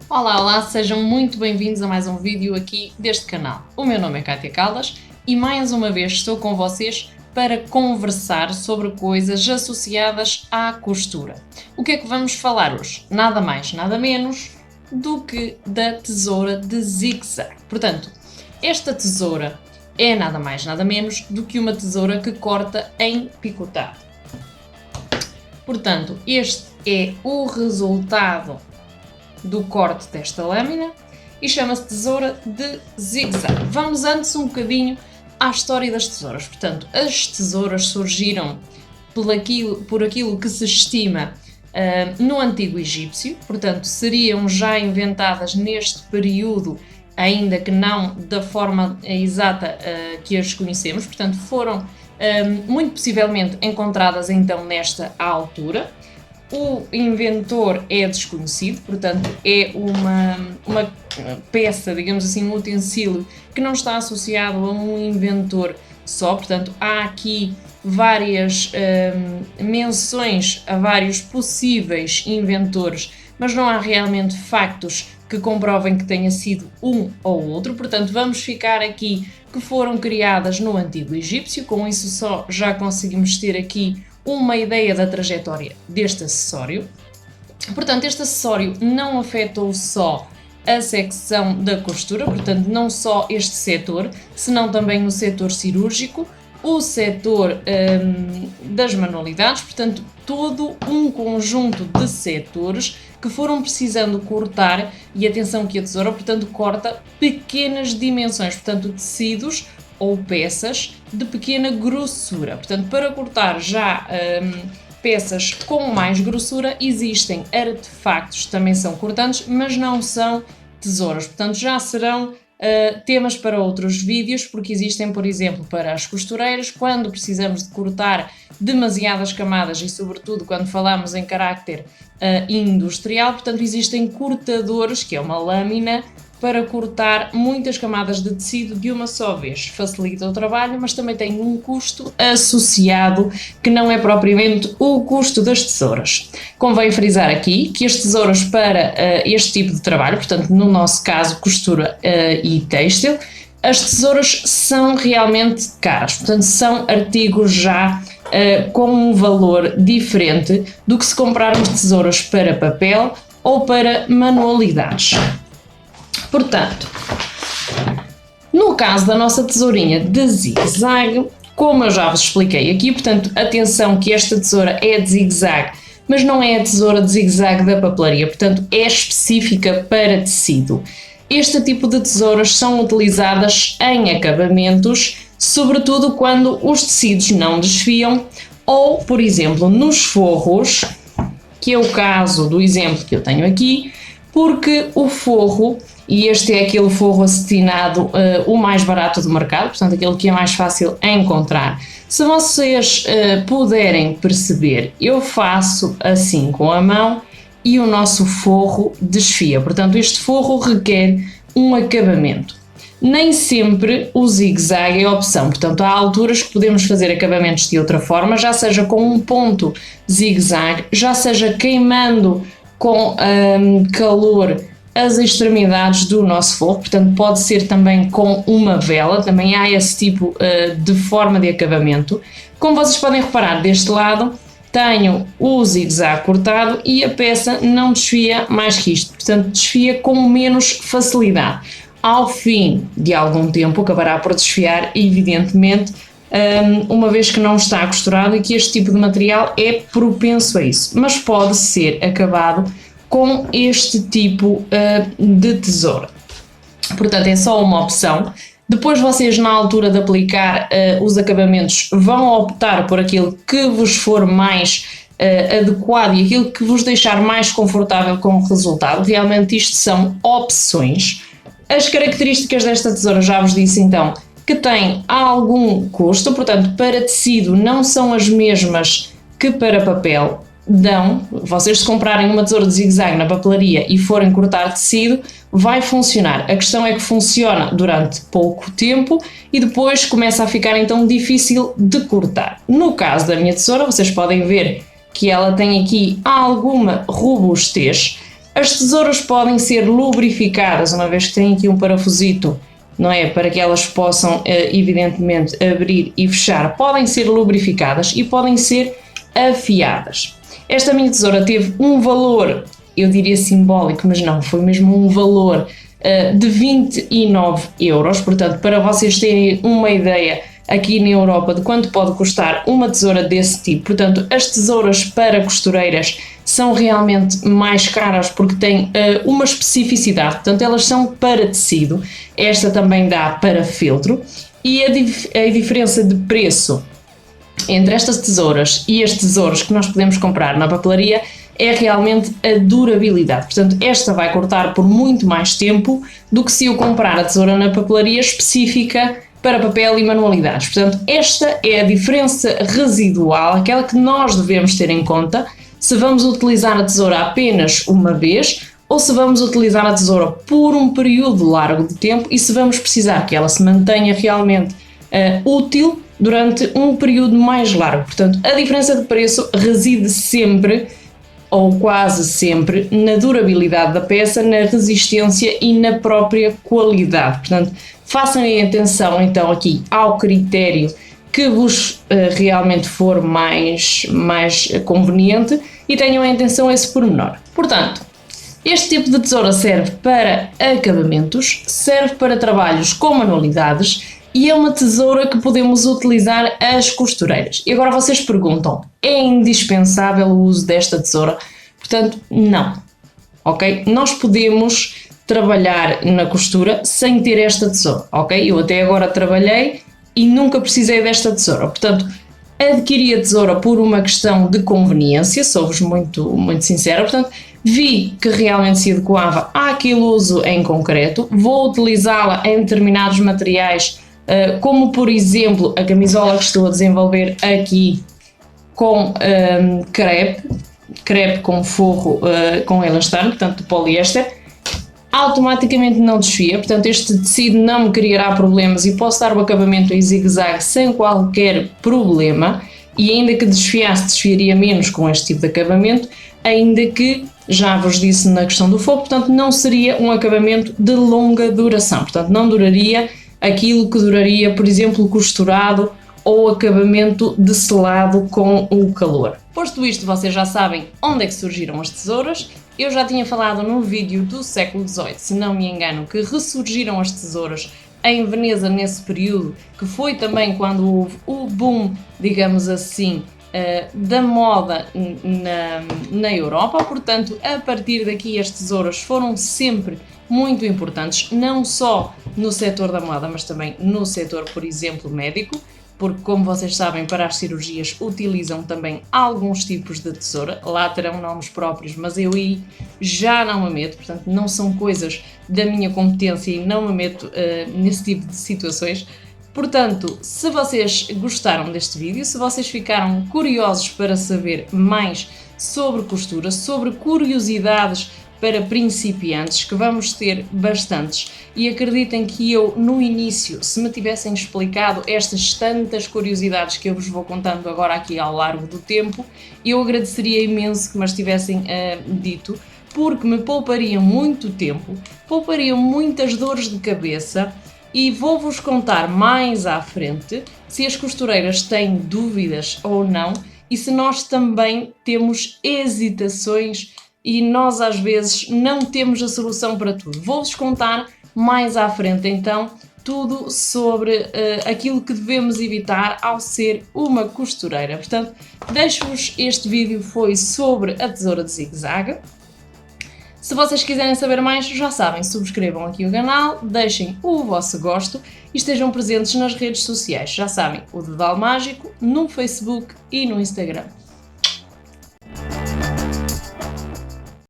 Olá, olá, sejam muito bem-vindos a mais um vídeo aqui deste canal. O meu nome é Kátia Caldas e mais uma vez estou com vocês para conversar sobre coisas associadas à costura. O que é que vamos falar hoje? Nada mais, nada menos do que da tesoura de zigue-zague. Portanto, esta tesoura é nada mais, nada menos do que uma tesoura que corta em picotado. Portanto, este é o resultado do corte desta lâmina e chama-se tesoura de zigue-zague. Vamos antes um bocadinho à história das tesouras. Portanto, as tesouras surgiram por aquilo que se estima no Antigo Egípcio, portanto, seriam já inventadas neste período, ainda que não da forma exata que as conhecemos, portanto, foram muito possivelmente encontradas então nesta altura. O inventor é desconhecido, portanto é uma peça, digamos assim, um utensílio que não está associado a um inventor só, portanto há aqui várias menções a vários possíveis inventores, mas não há realmente factos que comprovem que tenha sido um ou outro, portanto vamos ficar aqui que foram criadas no Antigo Egípcio, com isso só já conseguimos ter aqui uma ideia da trajetória deste acessório. Portanto, este acessório não afetou só a secção da costura, portanto, não só este setor, senão também o setor cirúrgico, o setor das manualidades, portanto, todo um conjunto de setores que foram precisando cortar, e atenção que a tesoura, portanto, corta pequenas dimensões, portanto, tecidos ou peças de pequena grossura. Portanto, para cortar já peças com mais grossura, existem artefactos que também são cortantes, mas não são tesouras. Portanto, já serão temas para outros vídeos, porque existem, por exemplo, para as costureiras, quando precisamos de cortar demasiadas camadas e, sobretudo, quando falamos em caráter industrial, portanto, existem cortadores, que é uma lâmina, para cortar muitas camadas de tecido de uma só vez. Facilita o trabalho, mas também tem um custo associado que não é propriamente o custo das tesouras. Convém frisar aqui que as tesouras para este tipo de trabalho, portanto no nosso caso costura e têxtil, as tesouras são realmente caras, portanto são artigos já com um valor diferente do que se comprarmos tesouras para papel ou para manualidades. Portanto, no caso da nossa tesourinha de zigue-zague, como eu já vos expliquei aqui, portanto, atenção que esta tesoura é de zigue-zague, mas não é a tesoura de zigue-zague da papelaria, portanto, é específica para tecido. Este tipo de tesouras são utilizadas em acabamentos, sobretudo quando os tecidos não desfiam ou, por exemplo, nos forros, que é o caso do exemplo que eu tenho aqui, porque o forro, e este é aquele forro acetinado o mais barato do mercado, portanto aquele que é mais fácil encontrar. Se vocês puderem perceber, eu faço assim com a mão e o nosso forro desfia, portanto este forro requer um acabamento. Nem sempre o zigue-zague é a opção, portanto há alturas que podemos fazer acabamentos de outra forma, já seja com um ponto zigue-zague, já seja queimando com calor as extremidades do nosso forro, portanto pode ser também com uma vela, também há esse tipo de forma de acabamento. Como vocês podem reparar, deste lado tenho o zigue-zague cortado e a peça não desfia mais que isto, portanto desfia com menos facilidade. Ao fim de algum tempo acabará por desfiar, evidentemente, uma vez que não está costurado e que este tipo de material é propenso a isso, mas pode ser acabado com este tipo de tesoura. Portanto, é só uma opção. Depois vocês, na altura de aplicar os acabamentos, vão optar por aquilo que vos for mais adequado e aquilo que vos deixar mais confortável com o resultado. Realmente isto são opções. As características desta tesoura já vos disse então que tem algum custo, portanto para tecido não são as mesmas que para papel. Vocês se comprarem uma tesoura de zigue-zague na papelaria e forem cortar tecido, vai funcionar. A questão é que funciona durante pouco tempo e depois começa a ficar então difícil de cortar. No caso da minha tesoura, vocês podem ver que ela tem aqui alguma robustez As tesouras podem ser lubrificadas, uma vez que têm aqui um parafusito, não é? Para que elas possam, evidentemente, abrir e fechar. Podem ser lubrificadas e podem ser afiadas. Esta minha tesoura teve um valor, eu diria simbólico, mas não, foi mesmo um valor de 29 euros. Portanto, para vocês terem uma ideia aqui na Europa de quanto pode custar uma tesoura desse tipo. Portanto, as tesouras para costureiras são realmente mais caras porque têm uma especificidade, portanto elas são para tecido, esta também dá para feltro, e a diferença de preço entre estas tesouras e as tesouras que nós podemos comprar na papelaria é realmente a durabilidade. Portanto, esta vai cortar por muito mais tempo do que se eu comprar a tesoura na papelaria específica para papel e manualidades. Portanto, esta é a diferença residual, aquela que nós devemos ter em conta se vamos utilizar a tesoura apenas uma vez ou se vamos utilizar a tesoura por um período largo de tempo e se vamos precisar que ela se mantenha realmente útil durante um período mais largo. Portanto, a diferença de preço reside sempre, ou quase sempre, na durabilidade da peça, na resistência e na própria qualidade. Portanto, façam atenção então aqui ao critério que vos realmente for mais conveniente e tenham em atenção esse pormenor. Portanto, este tipo de tesoura serve para acabamentos, serve para trabalhos com manualidades e é uma tesoura que podemos utilizar as costureiras. E agora vocês perguntam, é indispensável o uso desta tesoura? Portanto, não. Ok? Nós podemos trabalhar na costura sem ter esta tesoura, ok? Eu até agora trabalhei e nunca precisei desta tesoura, portanto, adquiri a tesoura por uma questão de conveniência, sou-vos muito sincera, portanto, vi que realmente se adequava àquele uso em concreto, vou utilizá-la em determinados materiais, como por exemplo a camisola que estou a desenvolver aqui com crepe com forro com elastano, portanto de poliéster, automaticamente não desfia, portanto este tecido não me criará problemas e posso dar o acabamento em zigue-zague sem qualquer problema, e ainda que desfiaria menos com este tipo de acabamento, ainda que, já vos disse na questão do fogo, portanto não seria um acabamento de longa duração, portanto não duraria aquilo que duraria, por exemplo, costurado ou acabamento de selado com o calor. Posto isto, vocês já sabem onde é que surgiram as tesouras. Eu já tinha falado num vídeo do século XVIII, se não me engano, que ressurgiram as tesouras em Veneza nesse período, que foi também quando houve o boom, digamos assim, da moda na Europa. Portanto, a partir daqui as tesouras foram sempre muito importantes, não só no setor da moda, mas também no setor, por exemplo, médico, porque, como vocês sabem, para as cirurgias utilizam também alguns tipos de tesoura, lá terão nomes próprios, mas eu aí já não me meto, portanto não são coisas da minha competência e não me meto nesse tipo de situações. Portanto, se vocês gostaram deste vídeo, se vocês ficaram curiosos para saber mais sobre costura, sobre curiosidades para principiantes, que vamos ter bastantes, e acreditem que eu no início, se me tivessem explicado estas tantas curiosidades que eu vos vou contando agora aqui ao largo do tempo, eu agradeceria imenso que me as tivessem dito, porque me poupariam muito tempo, poupariam muitas dores de cabeça, e vou-vos contar mais à frente se as costureiras têm dúvidas ou não e se nós também temos hesitações e nós às vezes não temos a solução para tudo. Vou-vos contar mais à frente então tudo sobre aquilo que devemos evitar ao ser uma costureira. Portanto, deixo-vos, este vídeo foi sobre a tesoura de zigue-zague. Se vocês quiserem saber mais, já sabem, subscrevam aqui o canal, deixem o vosso gosto e estejam presentes nas redes sociais. Já sabem, o Dedal Mágico, no Facebook e no Instagram.